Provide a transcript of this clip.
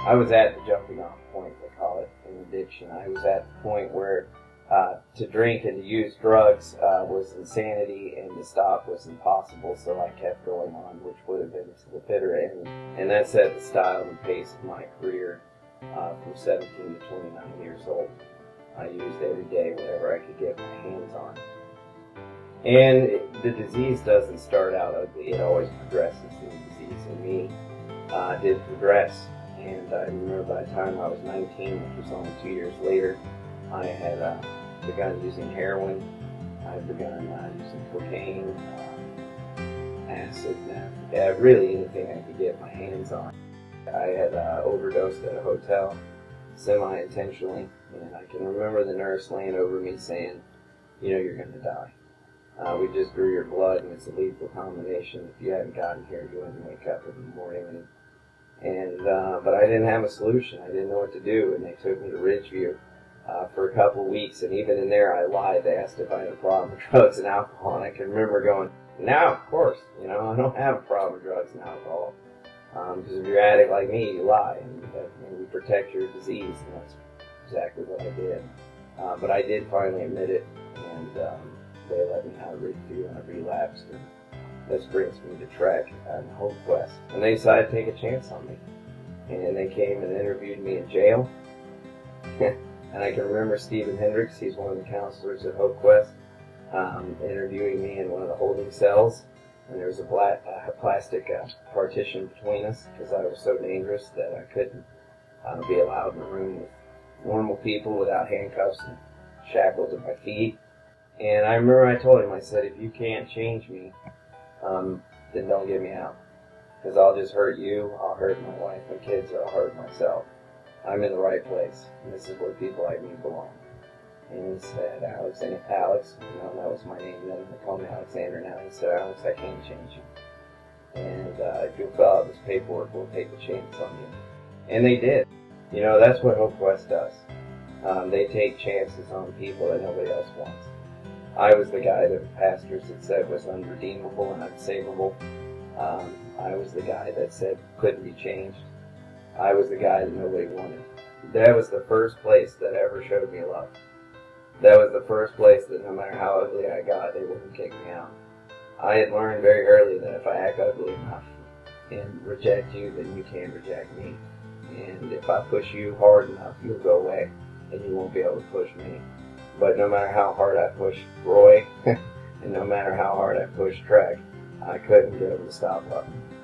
I was at the jumping off point, they call it, in addiction. I was at the point where to drink and to use drugs was insanity, and to stop was impossible, so I kept going on, which would have been to the bitter end. And that set the style and pace of my career from 17 to 29 years old. I used every day whatever I could get my hands on. And the disease doesn't start out ugly, it always progresses. The disease in me did progress. And I remember by the time I was 19, which was only 2 years later, I had begun using heroin. I had begun using cocaine, acid, meth, really anything I could get my hands on. I had overdosed at a hotel, semi-intentionally, and I can remember the nurse laying over me saying, "You know you're going to die. We just drew your blood, and it's a lethal combination. If you hadn't gotten here, you wouldn't wake up in the morning." But I didn't have a solution. I didn't know what to do, and they took me to Ridgeview for a couple of weeks, and even in there I lied. They asked if I had a problem with drugs and alcohol, and I can remember going, "No, of course, I don't have a problem with drugs and alcohol." Because if you're an addict like me, you lie, and you protect your disease, and that's exactly what I did. But I did finally admit it, and they let me out of Ridgeview, and I relapsed. And this brings me to Trek and Hope Quest. And they decided to take a chance on me. And they came and interviewed me in jail. And I can remember Stephen Hendricks, he's one of the counselors at Hope Quest, interviewing me in one of the holding cells. And there was a plastic partition between us because I was so dangerous that I couldn't be allowed in a room with normal people without handcuffs and shackles at my feet. And I remember I told him, I said, "If you can't change me, then don't get me out. Because I'll just hurt you, I'll hurt my wife and kids, or I'll hurt myself. I'm in the right place, and this is where people like me belong." And he said, Alex, that was my name then. They call me Alexander now. He said, "Alex, I can't change you. And if you'll fill out this paperwork, we'll take a chance on you." And they did. That's what Hope Quest does. They take chances on people that nobody else wants. I was the guy that the pastors had said was unredeemable and unsavable. I was the guy that said couldn't be changed. I was the guy that nobody wanted. That was the first place that ever showed me love. That was the first place that no matter how ugly I got, they wouldn't kick me out. I had learned very early that if I act ugly enough and reject you, then you can't reject me. And if I push you hard enough, you'll go away, and you won't be able to push me. But no matter how hard I pushed Roy, and no matter how hard I pushed Trek, I couldn't get them to stop loving me.